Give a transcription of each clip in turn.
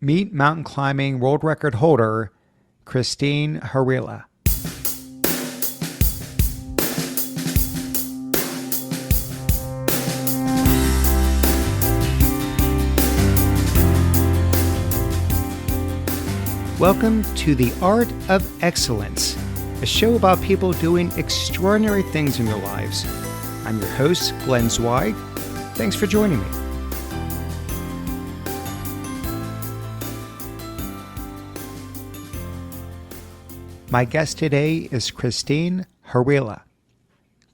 Meet mountain climbing world record holder Kristin Harila. Welcome to The Art of Excellence, a show about people doing extraordinary things in their lives. I'm your host, Glenn Zweig. Thanks for joining me. My guest today is Kristin Harila.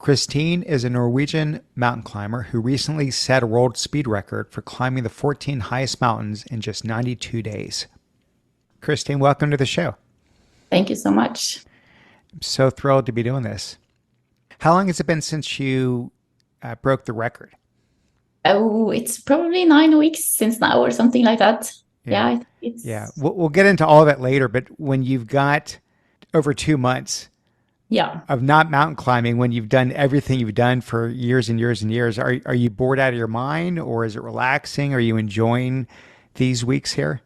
Kristin is a Norwegian mountain climber who recently set a world speed record for climbing the 14 highest mountains in just 92 days. Kristin, welcome to the show. Thank you so much. I'm so thrilled to be doing this. How long has it been since you broke the record? Oh, it's probably 9 weeks since now or something like that. Yeah. We'll get into all of it later, but when you've got over 2 months of not mountain climbing, when you've done everything you've done for years and years and years, are you bored out of your mind, or is it relaxing? Are you enjoying these weeks here?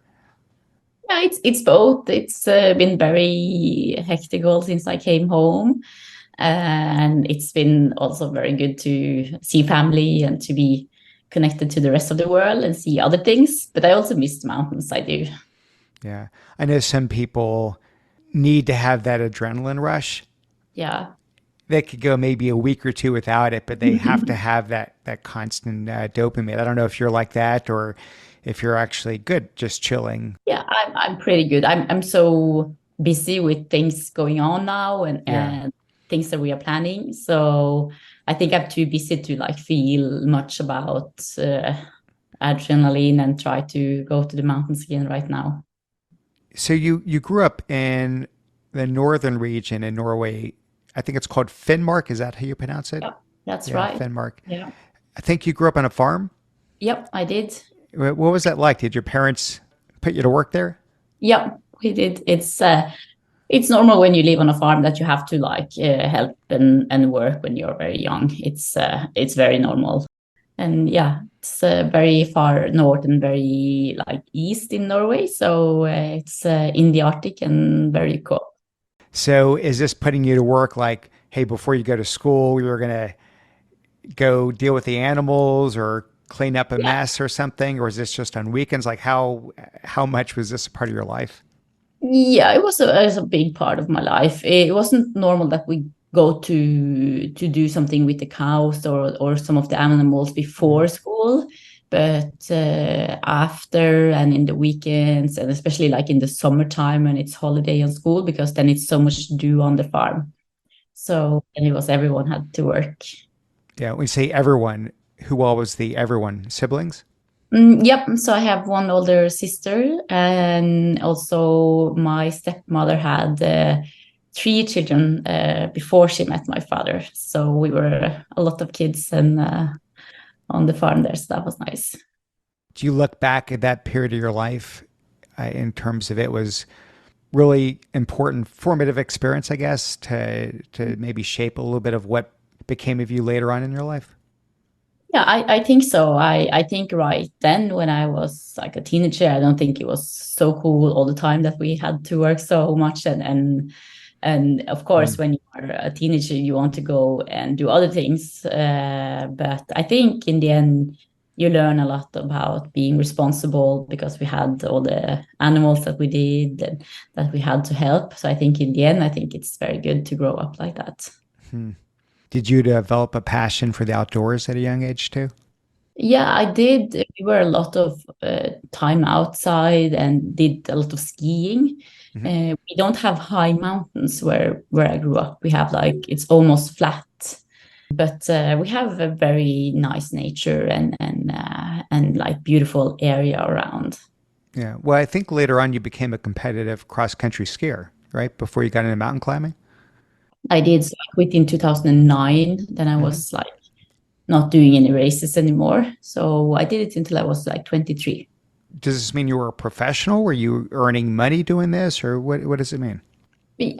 Yeah, it's both. It's been very hectic since I came home. And it's been also very good to see family and to be connected to the rest of the world and see other things. But I also miss the mountains, I do. Yeah. I know some people need to have that adrenaline rush. Yeah. They could go maybe a week or two without it, but they have to have that constant dopamine. I don't know if you're like that or if you're actually good, just chilling. Yeah, I'm pretty good. I'm so busy with things going on now and things that we are planning. So I think I'm too busy to feel much about adrenaline and try to go to the mountains again right now. So you grew up in the northern region in Norway. I think it's called Finnmark. Is that how you pronounce it? Yeah, that's right. Finnmark. Yeah. I think you grew up on a farm. Yep, I did. What was that like? Did your parents put you to work there? Yep, we did. It's normal when you live on a farm that you have to help and work when you're very young. It's very normal. And yeah, it's very far north and very east in Norway. So it's in the Arctic and very cool. So is this putting you to work like, hey, before you go to school, you're going to go deal with the animals or clean up a mess or something? Or is this just on weekends? Like how much was this a part of your life? Yeah, it was a big part of my life. It wasn't normal that we go to do something with the cows or some of the animals before school. But after and in the weekends, and especially in the summertime when it's holiday on school, because then it's so much to do on the farm. So and it was everyone had to work. Yeah, when you say everyone, who all was the everyone? Siblings? Yep. So I have one older sister, and also my stepmother had 3 children before she met my father. So we were a lot of kids and on the farm there. So that was nice. Do you look back at that period of your life in terms of it was really important formative experience, I guess, to maybe shape a little bit of what became of you later on in your life? Yeah, I think so. I think right then when I was a teenager, I don't think it was so cool all the time that we had to work so much. And of course, when you are a teenager, you want to go and do other things. But I think in the end, you learn a lot about being responsible because we had all the animals that we did and that we had to help. So I think in the end, I think it's very good to grow up like that. Did you develop a passion for the outdoors at a young age too? Yeah, I did. We were a lot of time outside and did a lot of skiing. We don't have high mountains where I grew up. We have it's almost flat, but we have a very nice nature and beautiful area around. Yeah. Well, I think later on you became a competitive cross-country skier, right? Before you got into mountain climbing? I did within 2009. Then I was not doing any races anymore. So I did it until I was 23. Does this mean you were a professional? Were you earning money doing this, or what does it mean?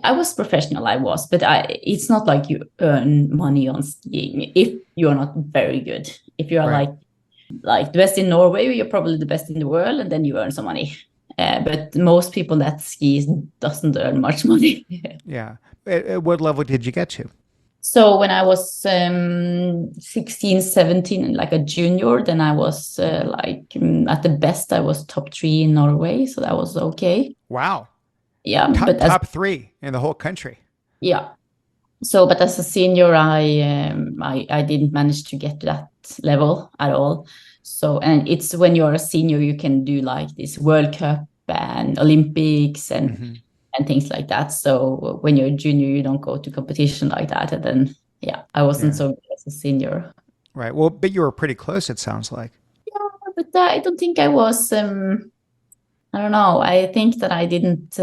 I was professional, but it's not like you earn money on skiing if you are not very good. If you are like the best in Norway, you're probably the best in the world, and then you earn some money. But most people that ski doesn't earn much money. Yeah. At what level did you get to? So when I was 16, 17, like a junior, then I was at the best, I was top 3 in Norway. So that was okay. Wow. Yeah, Top but as top 3 in the whole country. yeah. So, but as a senior, I didn't manage to get to that level at all. So, and it's when you're a senior, you can do like this World Cup and Olympics Hmm. and things like that. So when you're a junior, you don't go to competition like that. And then, yeah, I wasn't Yeah. so good as a senior. Right. Well, but you were pretty close, it sounds like. Yeah, but I don't think I was. I don't know. I think that I didn't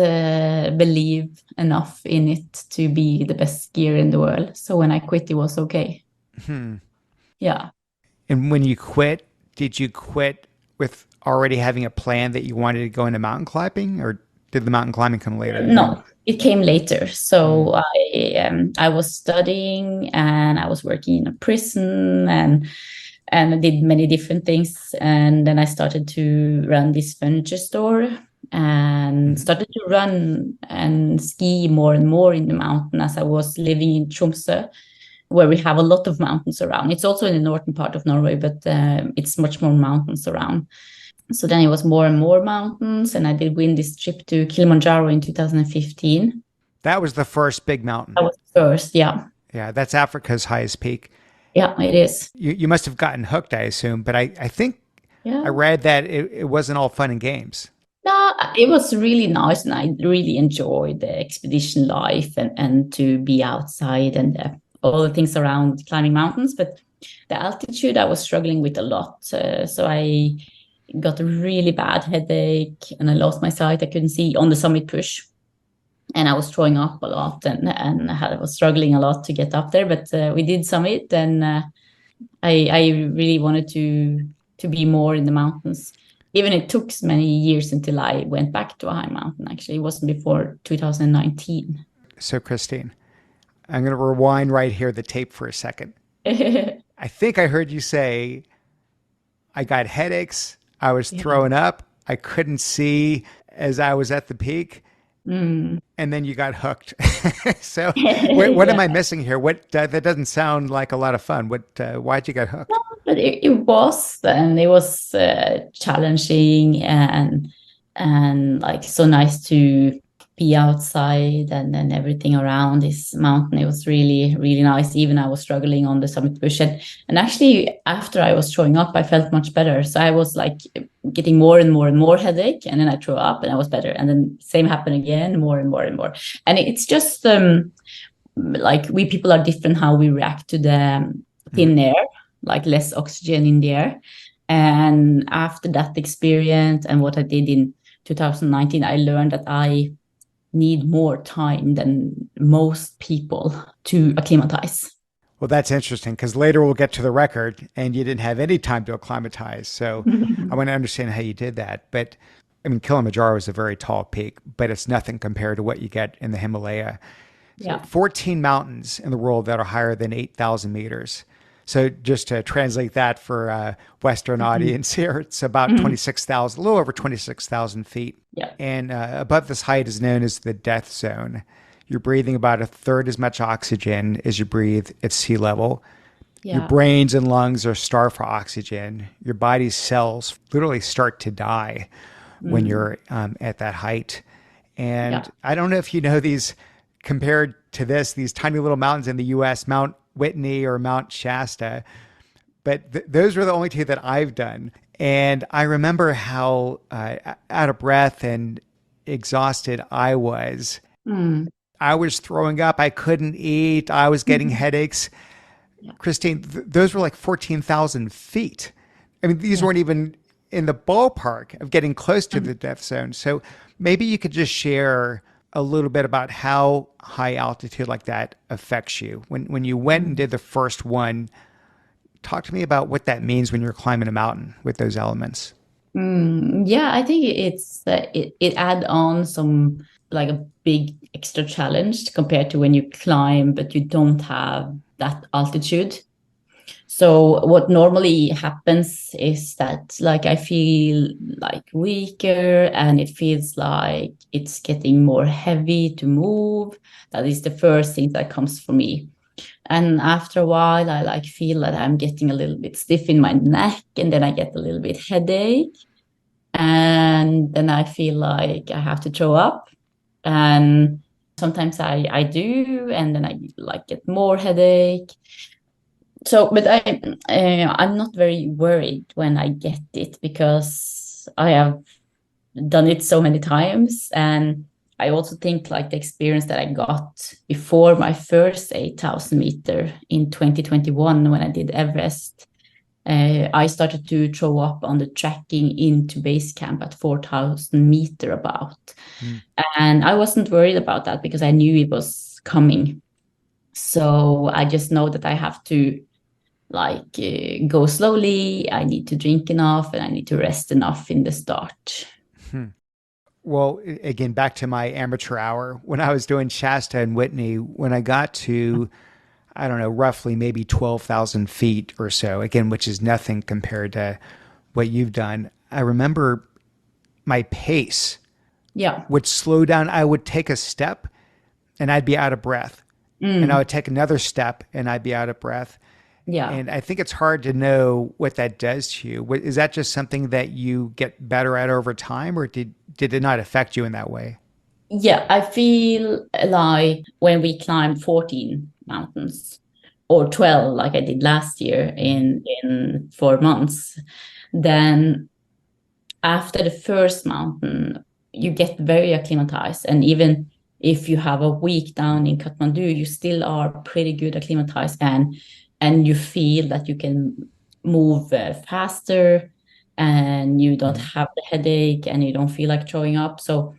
believe enough in it to be the best skier in the world. So when I quit, it was okay. Hmm. Yeah. And when you quit, did you quit with already having a plan that you wanted to go into mountain climbing, or did the mountain climbing come later? No, it came later. Hmm. So I was studying and I was working in a prison and I did many different things. And then I started to run this furniture store and Hmm. started to run and ski more and more in the mountain as I was living in Tromsø, where we have a lot of mountains around. It's also in the northern part of Norway, but it's much more mountains around. So then it was more and more mountains, and I did win this trip to Kilimanjaro in 2015. That was the first big That mountain. was first, yeah. Yeah, that's Africa's highest peak. Yeah, it is. You must have gotten hooked, I assume, but I think I Yeah. read that it wasn't all fun and games. No, it was really nice, and I really enjoyed the expedition life and to be outside and all the things around climbing mountains. But the altitude I was struggling with a lot. So I got a really bad headache and I lost my sight. I couldn't see on the summit push. And I was throwing up a lot and I was struggling a lot to get up there. But we did summit, and I really wanted to be more in the mountains. Even it took many years until I went back to a high mountain. Actually, it wasn't before 2019. So, Christine, I'm going to rewind right here the tape for a second. Yeah. I think I heard you say I got headaches. I was throwing up. I couldn't see as I was at the peak. Mm. And then you got hooked. So, what am Yeah. I missing here? What that doesn't sound like a lot of fun. What? Why'd you get hooked? But it was, and it was challenging and like so nice to be outside and everything around this mountain. It was really, really nice. Even I was struggling on the summit bush. And actually, after I was throwing up, I felt much better. So I was like getting more and more and more headache. And then I threw up and I was better. And then same happened again, more and more and more. And it's just like we people are different how we react to the Mm. thin air, like less oxygen in the air. And after that experience and what I did in 2019, I learned that I need more time than most people to acclimatize. Well, that's interesting because later we'll get to the record, and you didn't have any time to acclimatize. So, I want to understand how you did that. But I mean, Kilimanjaro is a very tall peak, but it's nothing compared to what you get in the Himalaya. So, Yeah. 14 mountains in the world that are higher than 8,000 meters. So, just to translate that for a Western Mhm. audience here, it's about Mhm. 26,000, a little over 26,000 feet. Yeah. And above this height is known as the death zone. You're breathing about a third as much oxygen as you breathe at sea level. Your Yeah. brains and lungs are starved for oxygen. Your body's cells literally start to die when Mm. you're at that height. And Yeah. I don't know if you know these compared to this, these tiny little mountains in the US, Mount Whitney or Mount Shasta, but those were the only two that I've done. And I remember how out of breath and exhausted I was. Mm. I was throwing up. I couldn't eat. I was getting headaches. Yeah. Christine, those were like 14,000 feet. I mean, these Yeah. weren't even in the ballpark of getting close to Mm. the death zone. So maybe you could just share a little bit about how high altitude like that affects you. When you went and Mm. did the first one, talk to me about what that means when you're climbing a mountain with those elements. Yeah, I think it add on some like a big extra challenge compared to when you climb, but you don't have that altitude. So what normally happens is that like I feel like weaker and it feels like it's getting more heavy to move. That is the first thing that comes for me. And after a while, I like feel that I'm getting a little bit stiff in my neck, and then I get a little bit headache. And then I feel like I have to throw up. And sometimes I do, and then I like get more headache. So, but I'm not very worried when I get it because I have done it so many times. And I also think like the experience that I got before my first 8,000 meter in 2021 when I did Everest, I started to throw up on the tracking into base camp at 4,000 meter about. And I wasn't worried about that because I knew it was coming. So I just know that I have to like go slowly. I need to drink enough and I need to rest enough in the start. Well, again, back to my amateur hour, when I was doing Shasta and Whitney, when I got to, I don't know, roughly maybe 12,000 feet or so, again, which is nothing compared to what you've done, I remember my pace Yeah. would slow down. I would take a step and I'd be out of breath. And I Mm, would take another step and I'd be out of breath. yeah. And I think it's hard to know what that does to you. Is that just something that you get better at over time, or did it not affect you in that way? Yeah. I feel like when we climbed 14 mountains or 12, like I did last year Mm-hmm. in 4 months, then after the first mountain, you get very acclimatized. And even if you have a week down in Kathmandu, you still are pretty good acclimatized and you feel that you can move faster and you don't Mm-hmm. have the headache and you don't feel like throwing up. So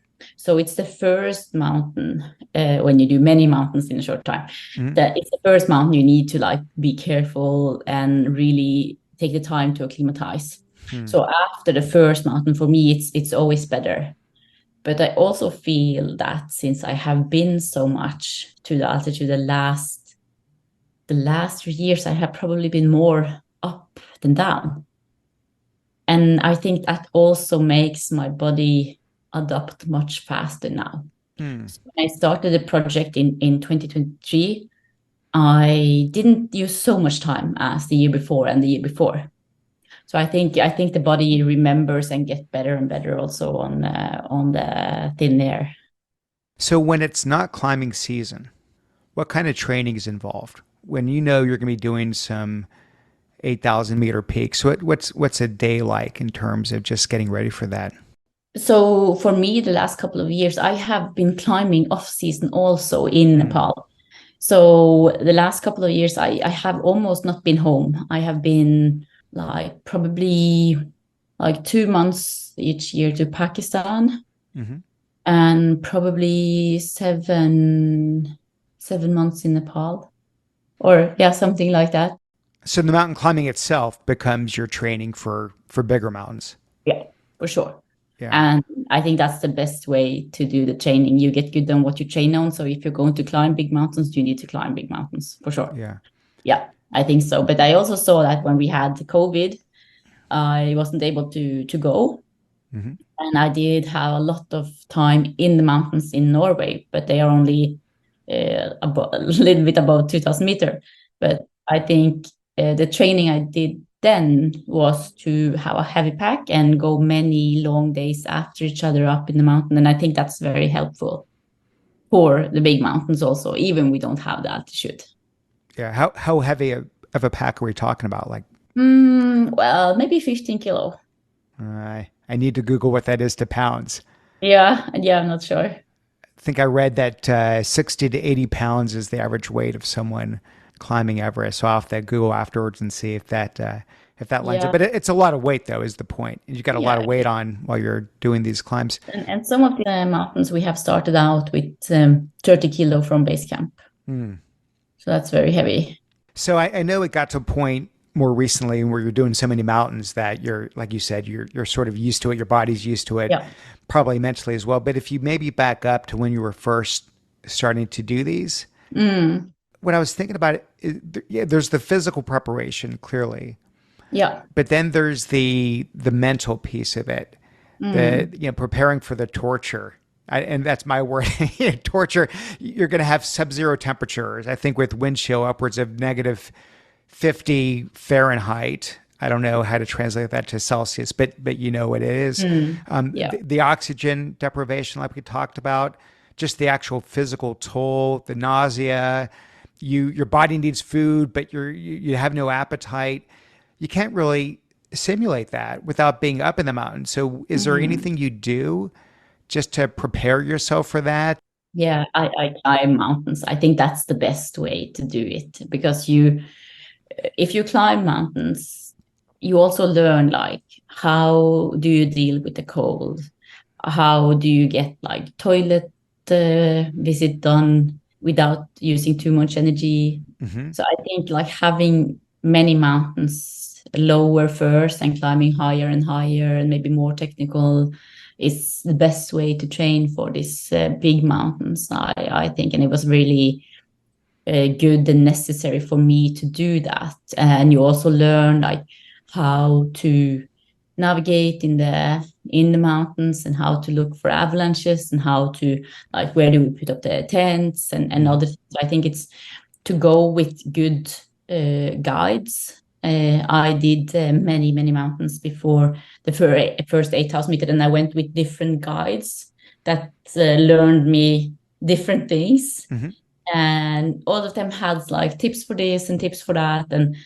it's the first mountain when you do many mountains in a short time. Mm-hmm. That it's the first mountain you need to like be careful and really take the time to acclimatize. Hmm. So after the first mountain, for me, it's always better. But I also feel that since I have been so much to the altitude the last 3 years, I have probably been more up than down. And I think that also makes my body adapt much faster now. Hmm. So when I started the project in 2023, I didn't use so much time as the year before and the year before. So I think the body remembers and get better and better also on the thin air. So when it's not climbing season, what kind of training is involved? When you know you're going to be doing some 8,000 meter peaks, what's a day like in terms of just getting ready for that? So for me, the last couple of years, I have been climbing off season also in Hmm. Nepal. So the last couple of years, I have almost not been home. I have been like probably like 2 months each year to Pakistan Hmm. and probably seven months in Nepal or yeah, something like that. So the mountain climbing itself becomes your training for bigger mountains. Yeah, for sure. Yeah. And I think that's the best way to do the training. You get good on what you train on. So if you're going to climb big mountains, you need to climb big mountains for sure. Yeah. Yeah, I think so. But I also saw that when we had the COVID, I wasn't able to go. Hmm. And I did have a lot of time in the mountains in Norway, but they are only a little bit above 2,000 meter. But I think the training I did then was to have a heavy pack and go many long days after each other up in the mountain. And I think that's very helpful for the big mountains also, even we don't have the altitude. Yeah. How heavy of a pack are we talking about? Like, Well, maybe 15 kilo. I need to Google what that is to pounds. Yeah, I'm not sure. I think I read that 60 to 80 pounds is the average weight of someone climbing Everest. So I'll have to Google afterwards and see if that lines up. Yeah, But it's a lot of weight, though, is the point. You got a lot yeah. of weight on while you're doing these climbs. And some of the mountains we have started out with 30 kilo from base camp. Hmm. So that's very heavy. So I know it got to a point more recently where you're doing so many mountains that you're, like you said, you're sort of used to it. Your body's used to it, Yeah. probably mentally as well. But if you maybe back up to when you were first starting to do these, Mm. What I was thinking about yeah, there's the physical preparation clearly, Yeah. but then there's the mental piece of it, the Mm. preparing for the torture. And that's my word. Torture. You're going to have sub-zero temperatures. I think with wind chill upwards of negative 50 Fahrenheit. I don't know how to translate that to Celsius, but you know what it is. Mm. Yeah. The oxygen deprivation, like we talked about, just the actual physical toll, the nausea. Your body needs food, but you have no appetite. You can't really simulate that without being up in the mountains. So, is there Mm. anything you do just to prepare yourself for that? Yeah, I climb mountains. I think that's the best way to do it because if you climb mountains, you also learn like how do you deal with the cold? How do you get like toilet visit done without using too much energy? Mm-hmm. So I think like having many mountains lower first and climbing higher and higher and maybe more technical is the best way to train for these big mountains. I think, and it was really good and necessary for me to do that. And you also learn like how to navigate in the mountains and how to look for avalanches and how to like where do we put up the tents and Mm-hmm. other things. I think it's to go with good guides. I did many mountains before the first 8,000 meters, and I went with different guides that learned me different things, Mm-hmm. and all of them had like tips for this and tips for that, and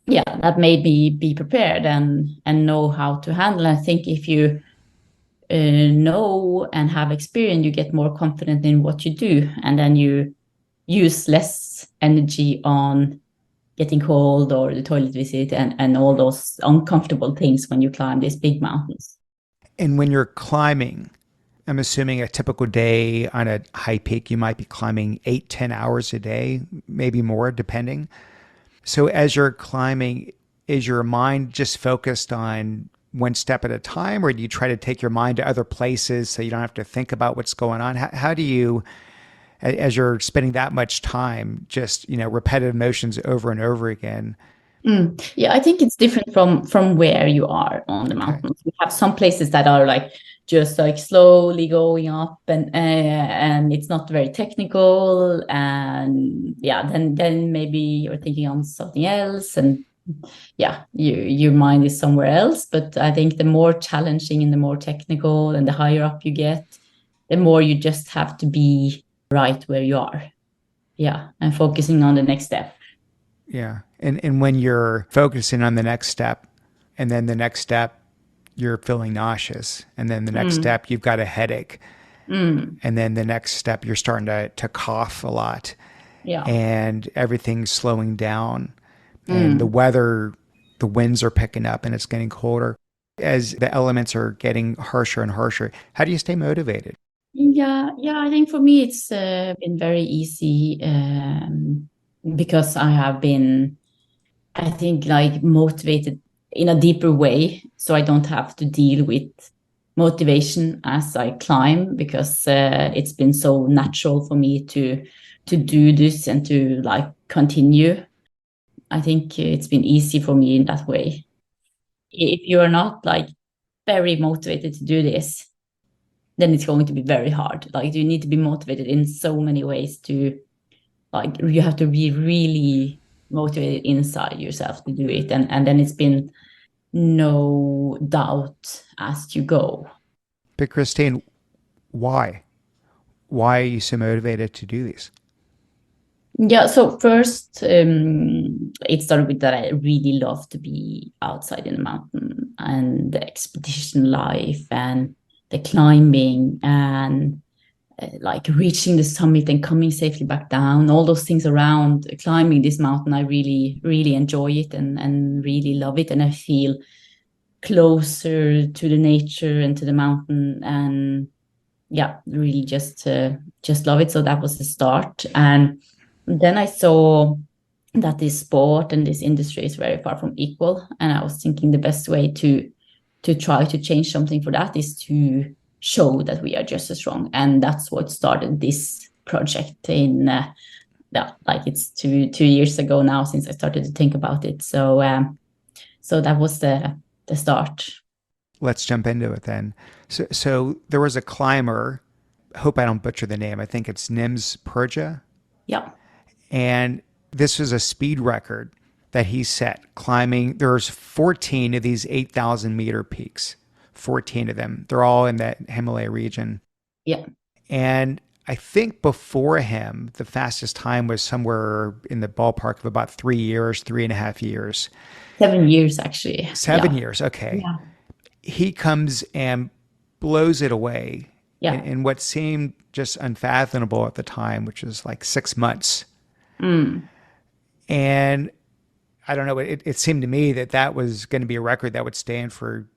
yeah, that made me be prepared and know how to handle. I think if you know and have experience, you get more confident in what you do, and then you use less energy on getting cold or the toilet visit and all those uncomfortable things when you climb these big mountains. And when you're climbing, I'm assuming a typical day on a high peak, you might be climbing 8, 10 hours a day, maybe more, depending. So as you're climbing, is your mind just focused on one step at a time, or do you try to take your mind to other places so you don't have to think about what's going on? How do you, as you're spending that much time, just, repetitive motions over and over again? Yeah, I think it's different from where you are on the Okay. mountains. We have some places that are like just like slowly going up and it's not very technical, and yeah, then maybe you're thinking on something else, and yeah, your mind is somewhere else. But I think the more challenging and the more technical and the higher up you get, the more you just have to be right where you are. Yeah, and focusing on the next step. Yeah. And when you're focusing on the next step, and then the next step, you're feeling nauseous, and then the next Mm, step, you've got a headache, mm, and then the next step, you're starting to cough a lot, yeah. and everything's slowing down, and the Mm. weather, the winds are picking up, and it's getting colder. As the elements are getting harsher and harsher, how do you stay motivated? Yeah. I think for me it's been very easy because I have been, I think, like motivated in a deeper way, so I don't have to deal with motivation as I climb because it's been so natural for me to do this and to like continue. I think it's been easy for me in that way. If you are not like very motivated to do this, then it's going to be very hard. Like you need to be motivated in so many ways to like you have to be really motivated inside yourself to do it. And then it's been no doubt as you go. But Christine, why? Why are you so motivated to do these? Yeah, so first it started with that I really love to be outside in the mountain and the expedition life and the climbing and like reaching the summit and coming safely back down, all those things around climbing this mountain. I really enjoy it and really love it, and I feel closer to the nature and to the mountain, and yeah, really just love it. So that was the start, and then I saw that this sport and this industry is very far from equal, and I was thinking the best way to try to change something for that is to show that we are just as strong. And that's what started this project in yeah, like it's 2 years ago now since I started to think about it. So so that was the start. Let's jump into it then. So there was a climber. Hope I don't butcher the name. I think it's Nims Purja, Yeah. and this was a speed record that he set climbing. There's 14 of these 8,000-meter peaks. 14 of them. They're all in that Himalaya region. Yeah. And I think before him, the fastest time was somewhere in the ballpark of about 3 years, 3.5 years. 7 years actually. 7 years. Okay. Yeah. He comes and blows it away Yeah. in what seemed just unfathomable at the time, which was like 6 months. Mm. And I don't know, it seemed to me that that was going to be a record that would stand for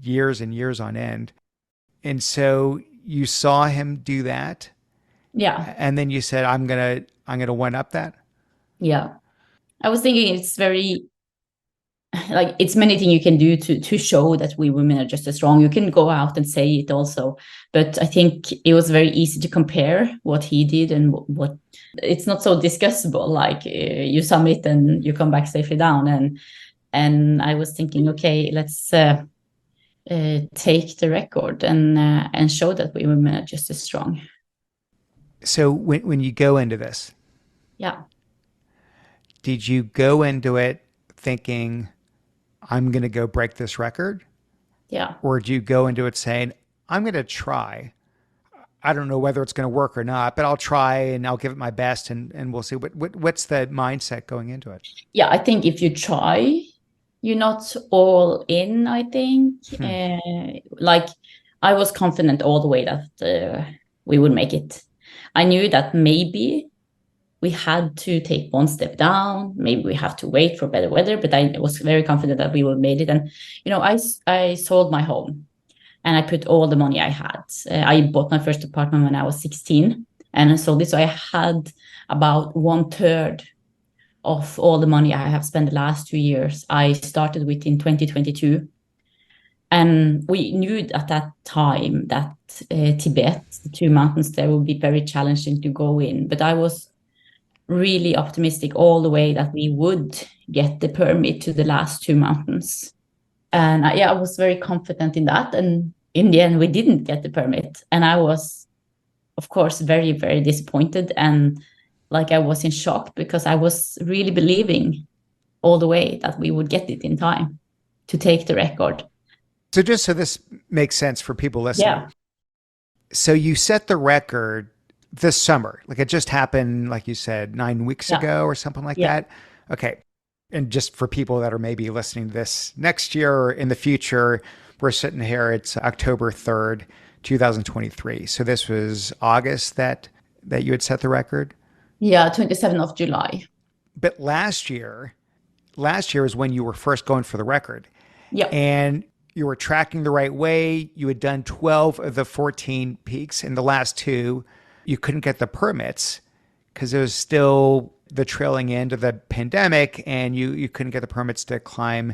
years and years on end. And so you saw him do that, Yeah. and then you said, I'm gonna one up that. Yeah. I was thinking it's very like it's many things you can do to show that we women are just as strong. You can go out and say it also, but I think it was very easy to compare what he did and what it's not so discussable. Like you summit and you come back safely down, and I was thinking, okay, let's take the record and show that we women are just as strong. So when you go into this, Yeah. did you go into it thinking I'm going to go break this record? Yeah. Or do you go into it saying, I'm going to try? I don't know whether it's going to work or not, but I'll try and I'll give it my best, and we'll see. What's the mindset going into it? Yeah, I think if you try, you're not all in, I think. Like I was confident all the way that we would make it. I knew that maybe we had to take one step down. Maybe we have to wait for better weather, but I was very confident that we would made it. And, I sold my home and I put all the money I had. I bought my first apartment when I was 16 and I sold it. So I had about 1/3 of all the money I have spent the last 2 years. I started with in 2022. And we knew at that time that Tibet, the two mountains there, would be very challenging to go in. But I was really optimistic all the way that we would get the permit to the last two mountains. And I was very confident in that. And in the end, we didn't get the permit. And I was, of course, very, very disappointed. And like I was in shock because I was really believing all the way that we would get it in time to take the record. So just so this makes sense for people listening. Yeah. So you set the record this summer, like it just happened, like you said, 9 weeks ago or something like that. Okay. And just for people that are maybe listening to this next year or in the future, we're sitting here, it's October 3rd, 2023. So this was August that you had set the record? Yeah, 27th of July. But last year is when you were first going for the record. Yeah. And you were tracking the right way. You had done 12 of the 14 peaks. In the last two, you couldn't get the permits because it was still the trailing end of the pandemic and you couldn't get the permits to climb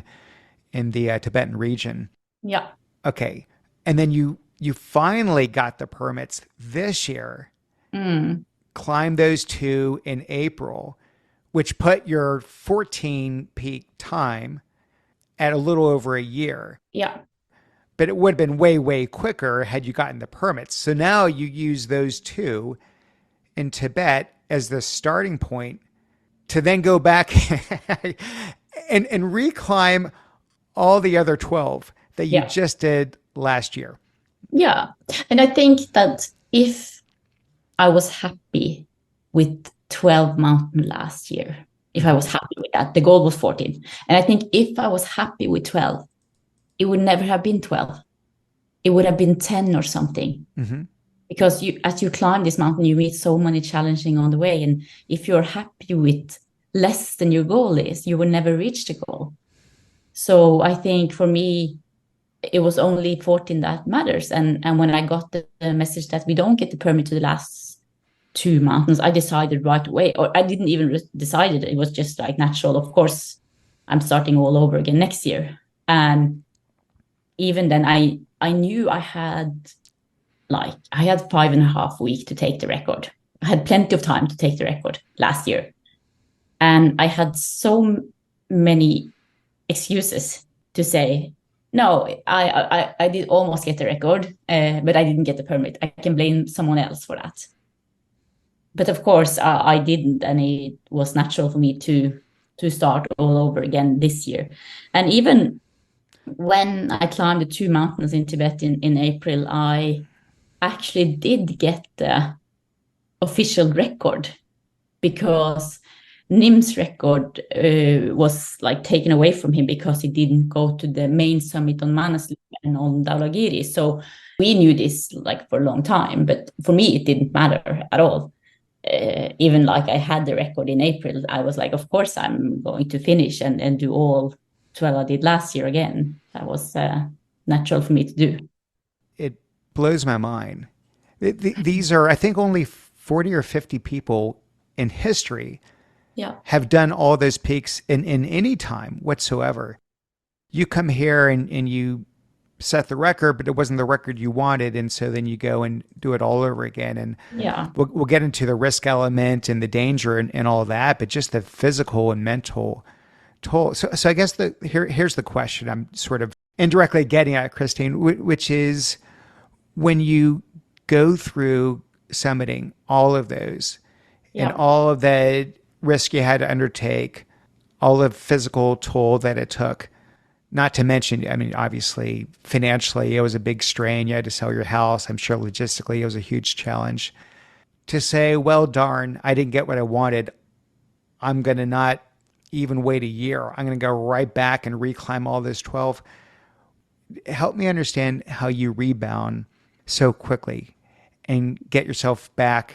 in the Tibetan region. Yeah. Okay. And then you finally got the permits this year, climbed those two in April, which put your 14 peak time at a little over a year. Yeah. But it would have been way, way quicker had you gotten the permits. So now you use those two in Tibet as the starting point to then go back and reclimb all the other 12 that you just did last year. Yeah. And I think that if I was happy with 12 mountain last year, if I was happy with that, the goal was 14. And I think if I was happy with 12, it would never have been 12. It would have been 10 or something. Mm-hmm. Because as you climb this mountain, you meet so many challenging on the way. And if you're happy with less than your goal is, you will never reach the goal. So I think for me, it was only 14 that matters. And when I got the message that we don't get the permit to the last two mountains, I decided right away, or I didn't even decide it. It was just like natural. Of course, I'm starting all over again next year. And even then I knew I had 5.5 weeks to take the record. had plenty of time to take the record last year. And I had so many excuses to say, no, I did almost get the record, but I didn't get the permit. I can blame someone else for that. But of course, I didn't, and it was natural for me to start all over again this year. And even when I climbed the 2 mountains in Tibet in April, I actually did get the official record, because Nim's record was like taken away from him because he didn't go to the main summit on Manaslu and on Dhaulagiri. So we knew this like for a long time, but for me it didn't matter at all. Even like I had the record in April, I was like, of course I'm going to finish and do all 12 I did last year again. That was natural for me to do. It blows my mind. These are, I think, only 40 or 50 people in history Yeah. have done all those peaks in any time whatsoever. You come here and you set the record, but it wasn't the record you wanted. And so then you go and do it all over again. And Yeah. we'll get into the risk element and the danger and all that, but just the physical and mental toll. So I guess here's the question I'm sort of indirectly getting at, Kristin, which is when you go through summiting all of those and Yeah. all of the risk you had to undertake, all the physical toll that it took, not to mention, I mean, obviously, financially, it was a big strain. You had to sell your house. I'm sure logistically, it was a huge challenge. To say, well, darn, I didn't get what I wanted. I'm going to not even wait a year. I'm going to go right back and reclimb all those 12. Help me understand how you rebound so quickly and get yourself back,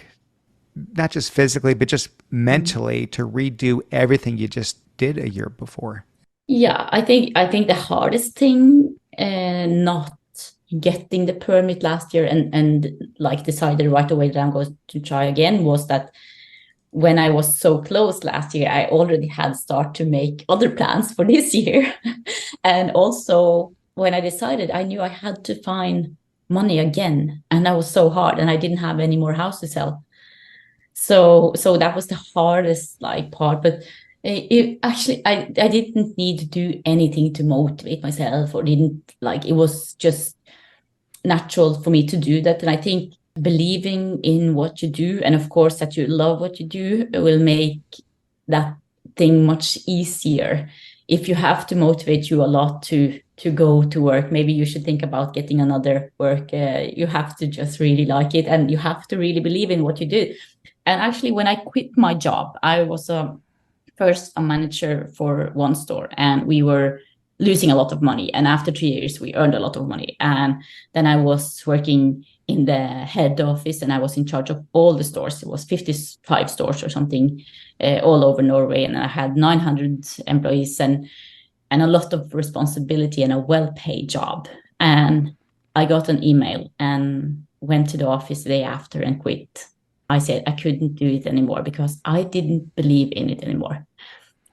not just physically, but just mentally, to redo everything you just did a year before. Yeah, I think the hardest thing, not getting the permit last year and like decided right away that I'm going to try again, was that when I was so close last year, I already had started to make other plans for this year. And also when I decided, I knew I had to find money again, and that was so hard, and I didn't have any more house to sell. So that was the hardest like part. But it actually, I didn't need to do anything to motivate myself, or didn't like, it was just natural for me to do that. And I think believing in what you do, and of course that you love what you do, will make that thing much easier. If you have to motivate you a lot to go to work, maybe you should think about getting another work. You have to just really like it, and you have to really believe in what you do. And actually, when I quit my job, I was first a manager for one store, and we were losing a lot of money. And after 3 years, we earned a lot of money. And then I was working in the head office, and I was in charge of all the stores. It was 55 stores or something, all over Norway. And I had 900 employees and a lot of responsibility and a well-paid job. And I got an email and went to the office the day after and quit. I said I couldn't do it anymore because I didn't believe in it anymore.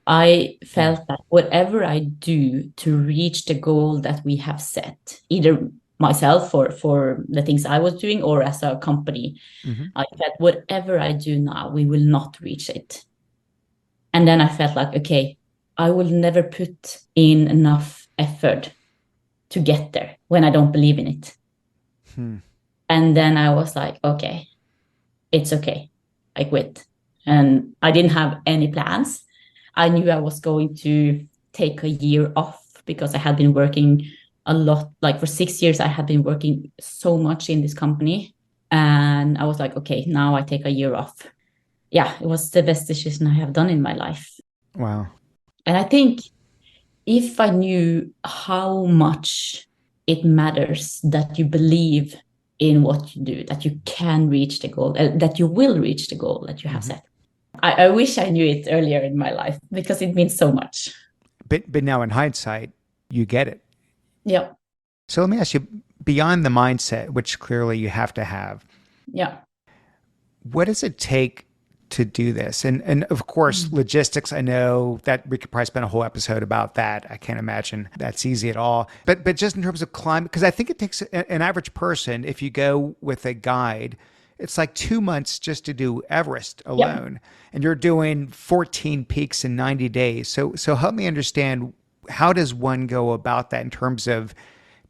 I felt that whatever I do to reach the goal that we have set, either myself for the things I was doing or as a company, I felt whatever I do now, we will not reach it. And then I felt like, okay, I will never put in enough effort to get there when I don't believe in it. And then I was like, okay, it's okay. I quit. And I didn't have any plans. I knew I was going to take a year off because I had been working a lot. Like for 6 years, I had been working so much in this company. And I was like, okay, now I take a year off. Yeah, it was the best decision I have done in my life. Wow. And I think if I knew how much it matters that you believe in what you do, that you can reach the goal, that you will reach the goal that you have set. I wish I knew it earlier in my life, because it means so much. But now in hindsight, you get it. Yeah. So let me ask you, beyond the mindset, which clearly you have to have, Yeah. what does it take to do this? And of course, logistics, I know that we could probably spend a whole episode about that. I can't imagine that's easy at all. But just in terms of climate, because I think it takes an average person, if you go with a guide, it's like 2 months just to do Everest Yeah. alone, and you're doing 14 peaks in 90 days. So help me understand, how does one go about that in terms of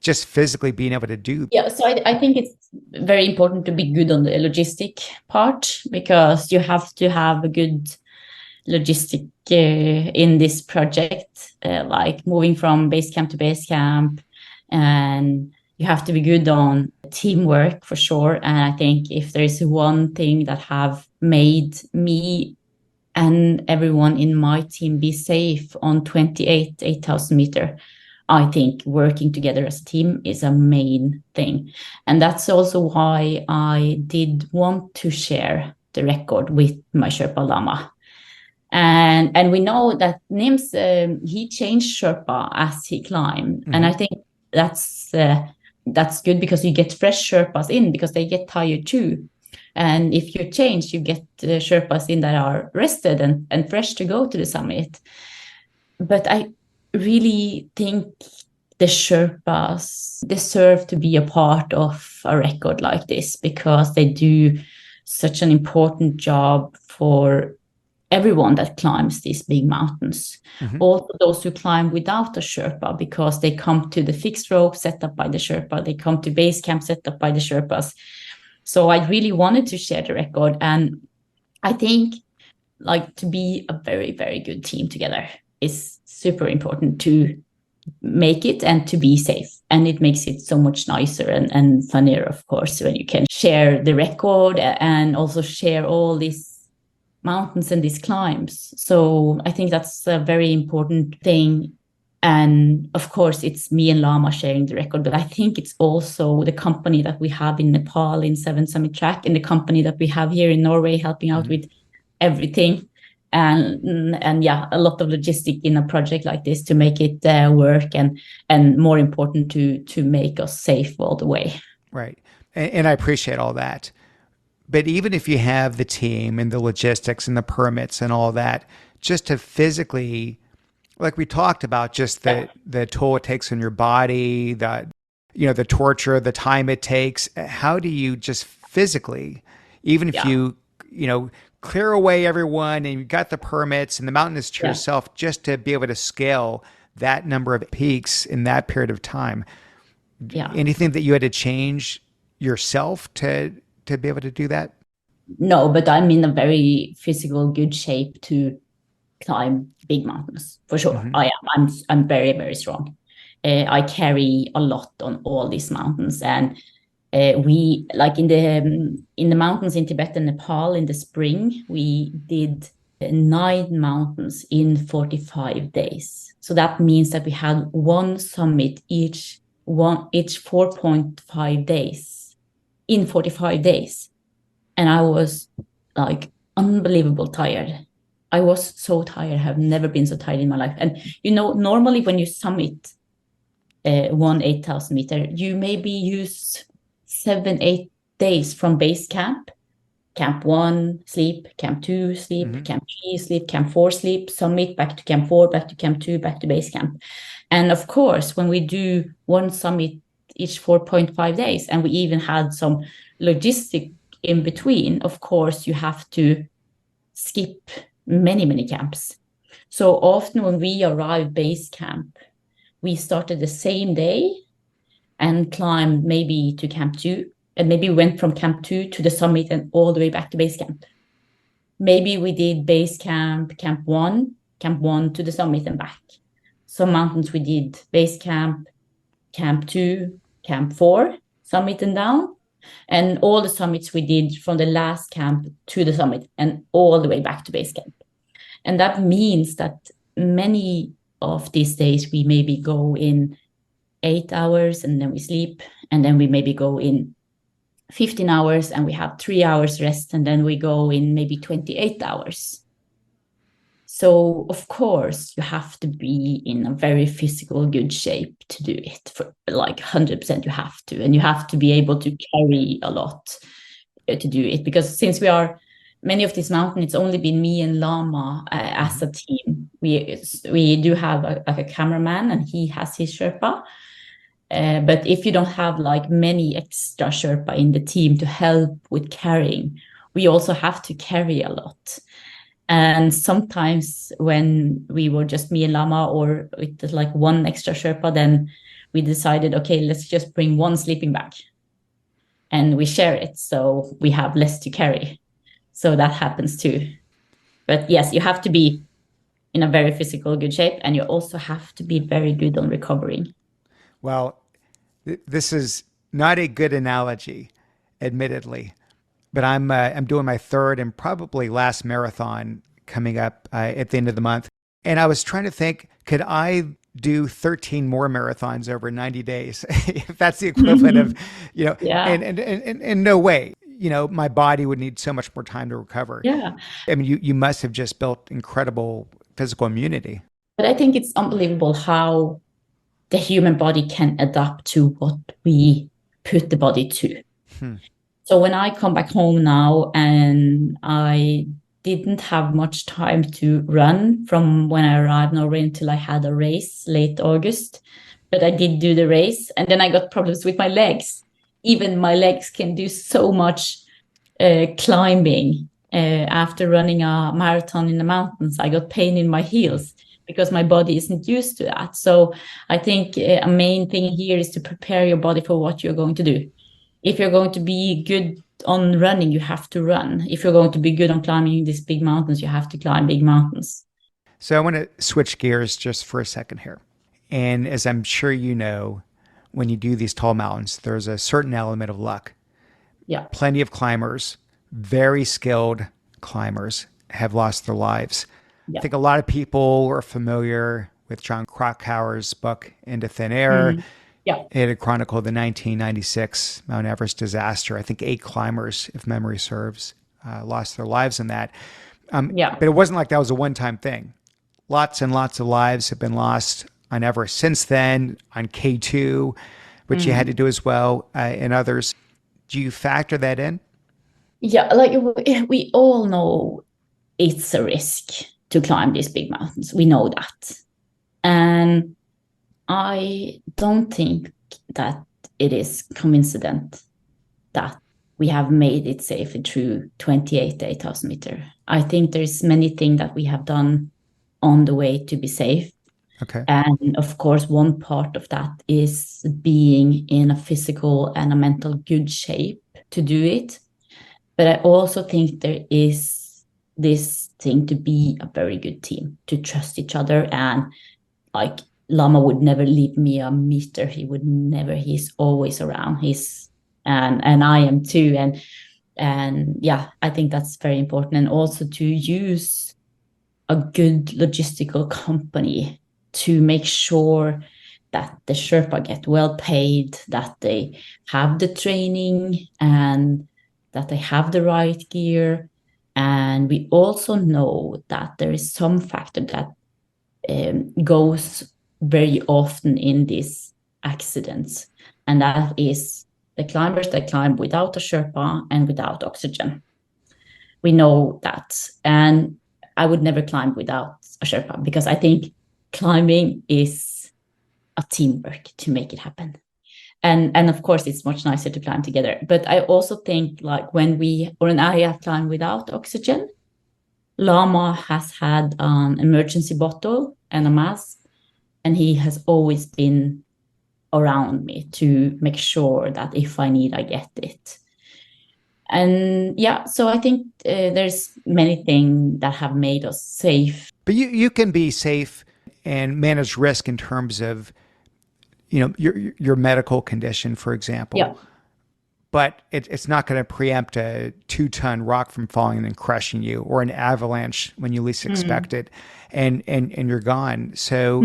just physically being able to do? Yeah, so I think it's very important to be good on the logistic part, because you have to have a good logistic in this project, like moving from base camp to base camp, and you have to be good on teamwork for sure. And I think if there is one thing that have made me and everyone in my team be safe on 28 8,000 meter, I think working together as a team is a main thing. And that's also why I did want to share the record with my Sherpa Lama. And we know that Nims, he changed Sherpa as he climbed. And I think that's good, because you get fresh Sherpas in, because they get tired too. And if you change, you get Sherpas in that are rested and fresh to go to the summit. But I really think the Sherpas deserve to be a part of a record like this, because they do such an important job for everyone that climbs these big mountains. Mm-hmm. Also those who climb without a Sherpa, because they come to the fixed rope set up by the Sherpa, they come to base camp set up by the Sherpas. So I really wanted to share the record. And I think, like, to be a very, very good team together is super important to make it and to be safe. And it makes it so much nicer and funnier, of course, when you can share the record and also share all these mountains and these climbs. So I think that's a very important thing. And of course, it's me and Lama sharing the record, but I think it's also the company that we have in Nepal in Seven Summit Track, and the company that we have here in Norway helping out with everything. And yeah, a lot of logistic in a project like this to make it work, and more important to make us safe all the way. Right. And I appreciate all that. But even if you have the team and the logistics and the permits and all that, just to physically, like we talked about, just the toll it takes on your body, the torture, the time it takes. How do you just physically, even if you clear away everyone and you got the permits and the mountain is to yourself, just to be able to scale that number of peaks in that period of time? Anything that you had to change yourself to be able to do that? No, but I'm in a very physical good shape to climb big mountains for sure. Mm-hmm. I am. I'm very, very strong. I carry a lot on all these mountains, and we, like in the mountains in Tibet and Nepal in the spring, we did 9 mountains in 45 days. So that means that we had one summit each 4.5 days in 45 days. And I was like unbelievable tired. I was so tired. I have never been so tired in my life. And normally when you summit 8,000 meter, you maybe use 7-8 days from base camp. Camp 1, sleep. Camp 2, sleep. Mm-hmm. Camp 3, sleep. Camp 4, sleep. Summit, back to Camp 4, back to Camp 2, back to base camp. And of course, when we do one summit each 4.5 days, and we even had some logistic in between, of course, you have to skip many, many camps. So often when we arrive base camp, we started the same day and climbed maybe to Camp 2, and maybe went from Camp 2 to the summit and all the way back to base camp. Maybe we did base camp, Camp 1 to the summit and back. Some mountains we did base camp, Camp 2, Camp 4, summit and down. And all the summits we did from the last camp to the summit and all the way back to base camp. And that means that many of these days we maybe go in 8 hours and then we sleep, and then we maybe go in 15 hours and we have 3 hours rest, and then we go in maybe 28 hours. So of course you have to be in a very physical good shape to do it, for like 100%. You have to, and you have to be able to carry a lot to do it, because since we are many of these mountains, it's only been me and Lama as a team. We do have a cameraman, and he has his Sherpa, But if you don't have like many extra Sherpa in the team to help with carrying, we also have to carry a lot. And sometimes when we were just me and Lama, or with like one extra Sherpa, then we decided, okay, let's just bring one sleeping bag and we share it so we have less to carry. So that happens too. But yes, you have to be in a very physical good shape, and you also have to be very good on recovering. Well, this is not a good analogy, admittedly, but I'm doing my third and probably last marathon coming up at the end of the month, and I was trying to think, could I do 13 more marathons over 90 days? If that's the equivalent of, you know, Yeah. and no way, you know, my body would need so much more time to recover. Yeah. I mean, you must have just built incredible physical immunity. But I think it's unbelievable how the human body can adapt to what we put the body to. Hmm. So when I come back home now, and I didn't have much time to run from when I arrived in Norway until I had a race late August, but I did do the race, and then I got problems with my legs. Even my legs can do so much climbing. After running a marathon in the mountains, I got pain in my heels because my body isn't used to that. So I think a main thing here is to prepare your body for what you're going to do. If you're going to be good on running, you have to run. If you're going to be good on climbing these big mountains, you have to climb big mountains. So I want to switch gears just for a second here. And as I'm sure you know, when you do these tall mountains, there's a certain element of luck. Yeah. Plenty of climbers, very skilled climbers, have lost their lives. I Yeah. think a lot of people are familiar with John Krakauer's book Into Thin Air. Mm. Yeah. It had chronicled the 1996 Mount Everest disaster. I think 8 climbers, if memory serves, lost their lives in that. Yeah. But it wasn't like that was a one-time thing. Lots and lots of lives have been lost on Everest since then, on K2, which you had to do as well, and others. Do you factor that in? Yeah. Like we all know it's a risk to climb these big mountains. We know that. And I don't think that it is coincident that we have made it safely through 28 8,000 meter. I think there's many things that we have done on the way to be safe. Okay. And of course, one part of that is being in a physical and a mental good shape to do it. But I also think there is this thing to be a very good team, to trust each other. And like Lama would never leave me a meter. He would never, he's always around. And I am too. And yeah, I think that's very important. And also to use a good logistical company to make sure that the Sherpa get well paid, that they have the training, and that they have the right gear. And we also know that there is some factor that goes very often in these accidents, and that is the climbers that climb without a Sherpa and without oxygen. We know that. And I would never climb without a Sherpa, because I think climbing is a teamwork to make it happen. And of course, it's much nicer to climb together. But I also think, like, when I have climbed without oxygen, Lama has had an emergency bottle and a mask, and he has always been around me to make sure that if I need, I get it. And yeah, so I think there's many things that have made us safe. But you can be safe and manage risk in terms of, you know, your medical condition, for example. Yeah. But it's not going to preempt a 2-ton rock from falling and crushing you, or an avalanche when you least expect it, and you're gone. So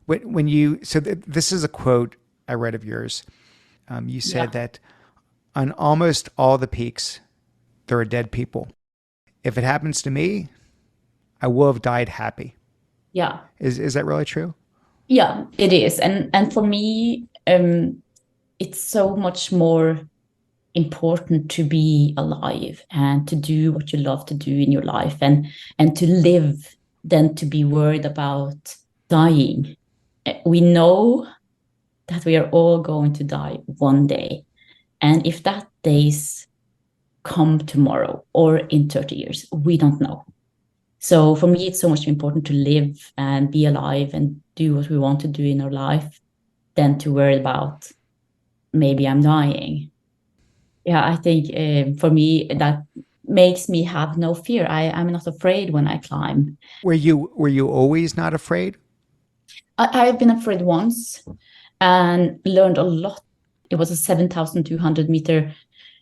when you this is a quote I read of yours. You said that on almost all the peaks there are dead people. If it happens to me, I will have died happy. Yeah. Is that really true? Yeah, it is. And for me, it's so much more important to be alive and to do what you love to do in your life, and to live, than to be worried about dying. We know that we are all going to die one day. And if that days come tomorrow or in 30 years, we don't know. So for me, it's so much important to live and be alive and do what we want to do in our life than to worry about maybe I'm dying. Yeah, I think for me, that makes me have no fear. I'm not afraid when I climb. Were you always not afraid? I've been afraid once and learned a lot. It was a 7,200-meter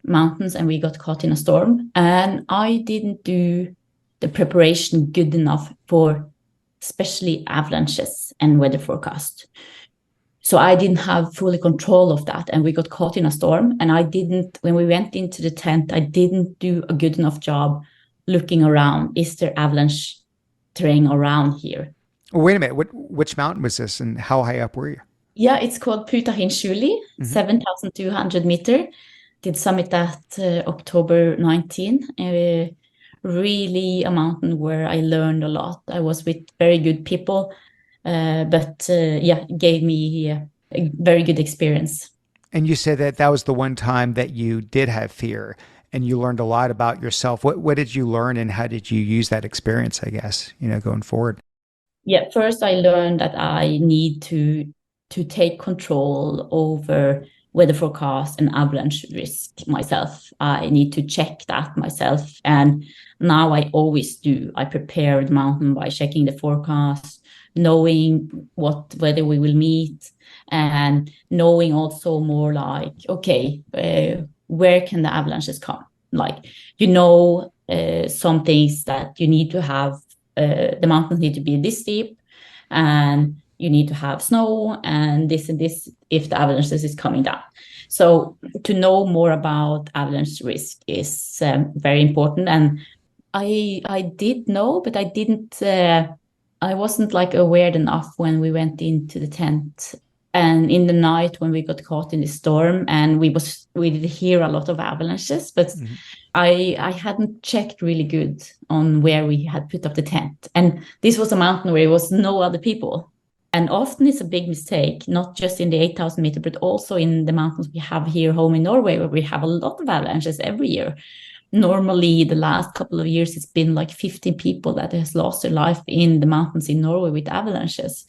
mountains, and we got caught in a storm. And I didn't do the preparation good enough for especially avalanches and weather forecast. So I didn't have fully control of that, and we got caught in a storm. And I didn't, when we went into the tent, I didn't do a good enough job looking around. Is there avalanche terrain around here? Oh, wait a minute. Which mountain was this, and how high up were you? Yeah, it's called Putahinchuli, 7,200 meter. Did summit that October 19. Really a mountain where I learned a lot. I was with very good people, but yeah, it gave me a very good experience. And you said that that was the one time that you did have fear, and you learned a lot about yourself. What did you learn, and how did you use that experience, I guess, going forward? Yeah, first I learned that I need to take control over weather forecast and avalanche risk myself. I need to check that myself. And now I always do. I prepare the mountain by checking the forecast, knowing what weather we will meet, and knowing also more like, okay, where can the avalanches come? Like, some things that you need to have, the mountains need to be this steep, and you need to have snow and this if the avalanches is coming down. So to know more about avalanche risk is very important. And I did know, but I didn't. I wasn't like aware enough when we went into the tent. And in the night when we got caught in the storm, and we did hear a lot of avalanches, but Mm-hmm. I hadn't checked really good on where we had put up the tent. And this was a mountain where there was no other people. And often it's a big mistake, not just in the 8,000 meter, but also in the mountains we have here home in Norway, where we have a lot of avalanches every year. Normally, the last couple of years, it's been like 15 people that has lost their life in the mountains in Norway with avalanches.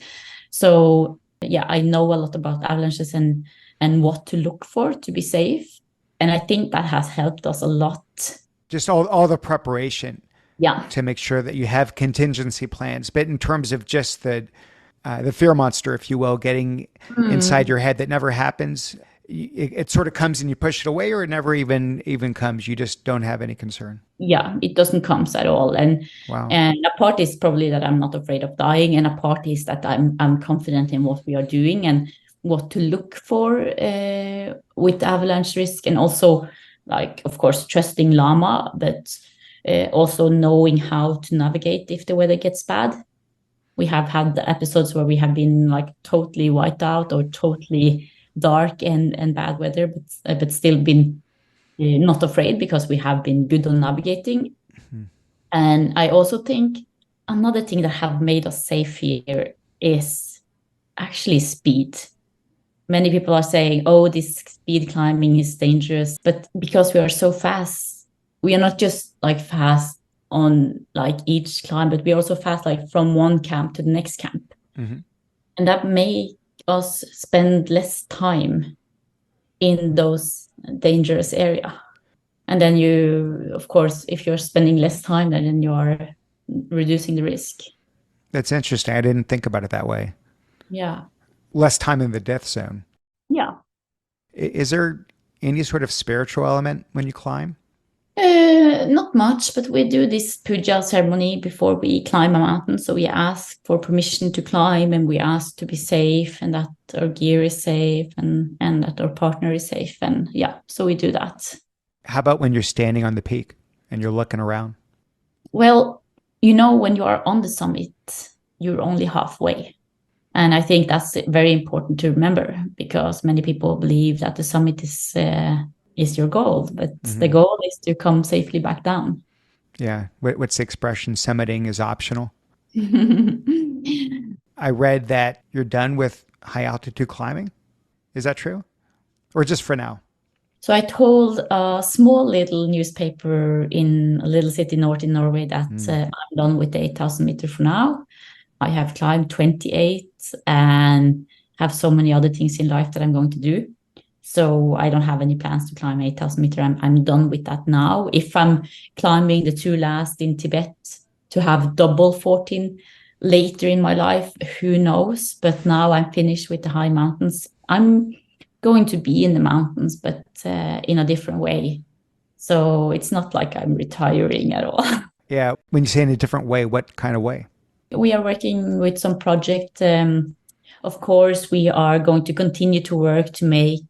So yeah, I know a lot about avalanches and what to look for to be safe. And I think that has helped us a lot. Just all the preparation Yeah. to make sure that you have contingency plans. But in terms of just the fear monster, if you will, getting inside your head that never happens, it sort of comes and you push it away, or it never even comes. You just don't have any concern. Yeah, it doesn't come at all. Wow. And a part is probably that I'm not afraid of dying, and a part is that I'm confident in what we are doing and what to look for with avalanche risk, and also, like, of course, trusting Llama, but also knowing how to navigate if the weather gets bad. We have had the episodes where we have been like totally wiped out or totally dark and bad weather, but still been not afraid because we have been good on navigating. Mm-hmm. And I also think another thing that have made us safe here is actually speed. Many people are saying, oh, this speed climbing is dangerous. But because we are so fast, we are not just like fast on like each climb, but we're also fast like from one camp to the next camp. Mm-hmm. And that may us spend less time in those dangerous area. And then you, of course, if you're spending less time, then you are reducing the risk. That's interesting. I didn't think about it that way. Yeah. Less time in the death zone. Yeah. Is there any sort of spiritual element when you climb? Not much, but we do this puja ceremony before we climb a mountain. So we ask for permission to climb, and we ask to be safe, and that our gear is safe, and that our partner is safe. And yeah, so we do that. How about when you're standing on the peak and you're looking around? Well, when you are on the summit, you're only halfway. And I think that's very important to remember, because many people believe that the summit is your goal, but the goal is to come safely back down. Yeah. What's the expression? Summiting is optional. I read that you're done with high altitude climbing. Is that true? Or just for now? So I told a small little newspaper in a little city north in Norway that I'm done with the 8,000 meter for now. I have climbed 28 and have so many other things in life that I'm going to do. So I don't have any plans to climb 8,000 meter. I'm done with that now. If I'm climbing the two last in Tibet to have double 14 later in my life, who knows? But now I'm finished with the high mountains. I'm going to be in the mountains, but in a different way. So it's not like I'm retiring at all. Yeah. When you say in a different way, what kind of way? We are working with some project. Of course, we are going to continue to work to make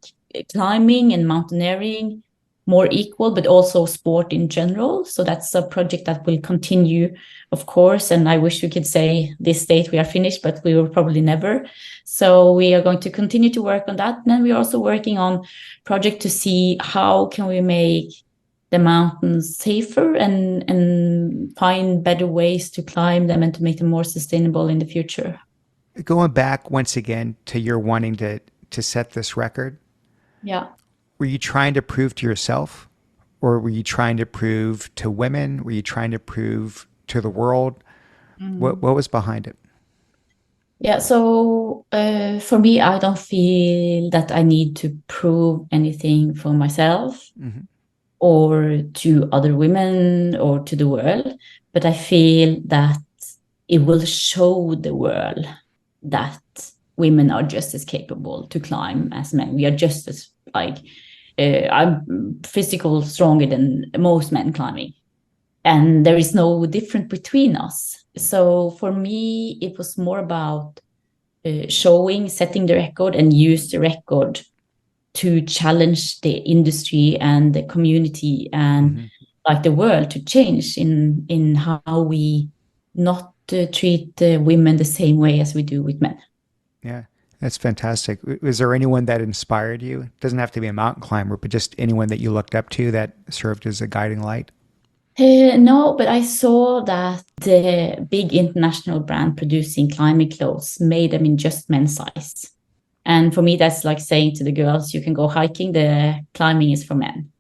climbing and mountaineering more equal, but also sport in general. So that's a project that will continue, of course. And I wish we could say this date we are finished, but we will probably never. So we are going to continue to work on that. And then we are also working on project to see how can we make the mountains safer and find better ways to climb them and to make them more sustainable in the future. Going back once again to your wanting to set this record, Yeah. were you trying to prove to yourself, or were you trying to prove to women? Were you trying to prove to the world? What was behind it? Yeah, so for me, I don't feel that I need to prove anything for myself or to other women or to the world, but I feel that it will show the world that women are just as capable to climb as men. We are just as I'm physical stronger than most men climbing, and there is no difference between us. So for me, it was more about showing, setting the record, and use the record to challenge the industry and the community and like the world to change in how we not treat women the same way as we do with men. Yeah, that's fantastic. Was there anyone that inspired you? It doesn't have to be a mountain climber, but just anyone that you looked up to that served as a guiding light? No, but I saw that the big international brand producing climbing clothes made them in just men's size. And for me, that's like saying to the girls, you can go hiking, the climbing is for men.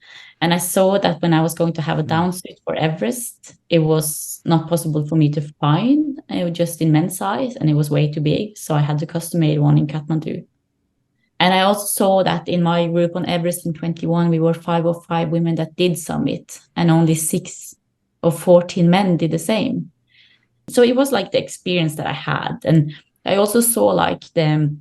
And I saw that when I was going to have a down suit for Everest, it was not possible for me to find. It was just in men's size and it was way too big. So I had to custom made one in Kathmandu. And I also saw that in my group on Everest in 21, we were 5 of 5 women that did summit and only 6 of 14 men did the same. So it was like the experience that I had. And I also saw like the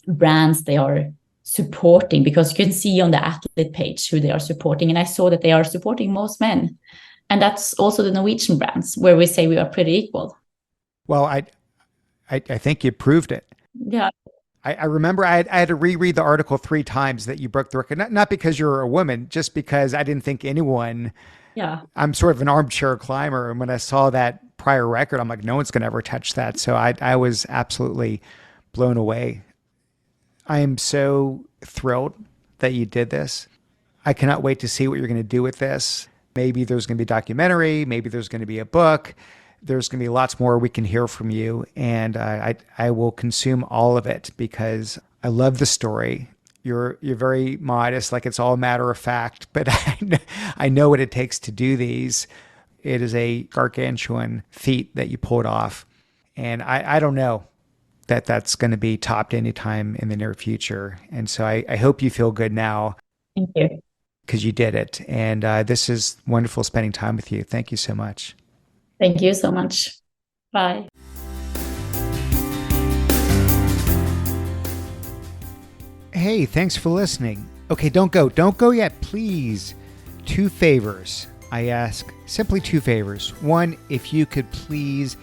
brands they are supporting, because you can see on the athlete page who they are supporting. And I saw that they are supporting most men. And that's also the Norwegian brands where we say we are pretty equal. Well, I think you proved it. Yeah. I remember I had to reread the article 3 times that you broke the record, not because you're a woman, just because I didn't think anyone. Yeah. I'm sort of an armchair climber. And when I saw that prior record, I'm like, no one's going to ever touch that. So I was absolutely blown away. I am so thrilled that you did this. I cannot wait to see what you're going to do with this. Maybe there's going to be a documentary. Maybe there's going to be a book. There's going to be lots more we can hear from you. And I will consume all of it because I love the story. You're very modest, like it's all matter of fact, but I know what it takes to do these. It is a gargantuan feat that you pulled off. And I don't know that that's going to be topped anytime in the near future. And so I hope you feel good now. Thank you. Because you did it. And this is wonderful spending time with you. Thank you so much. Thank you so much. Bye. Hey, thanks for listening. Okay, don't go yet, please. 2 favors. I ask simply 2 favors. One, if you could please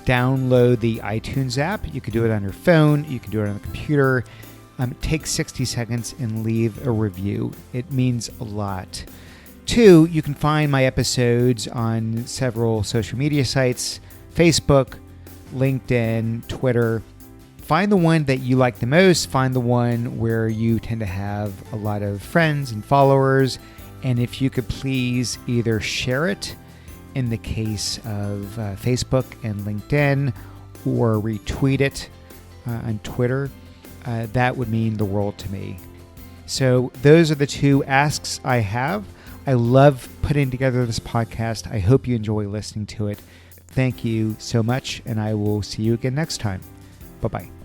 download the iTunes app. You could do it on your phone. You can do it on the computer. Take 60 seconds and leave a review. It means a lot. 2, you can find my episodes on several social media sites, Facebook, LinkedIn, Twitter. Find the one that you like the most. Find the one where you tend to have a lot of friends and followers. And if you could please either share it in the case of Facebook and LinkedIn, or retweet it on Twitter. that would mean the world to me. So those are the two asks I have. I love putting together this podcast. I hope you enjoy listening to it. Thank you so much, and I will see you again next time. Bye-bye.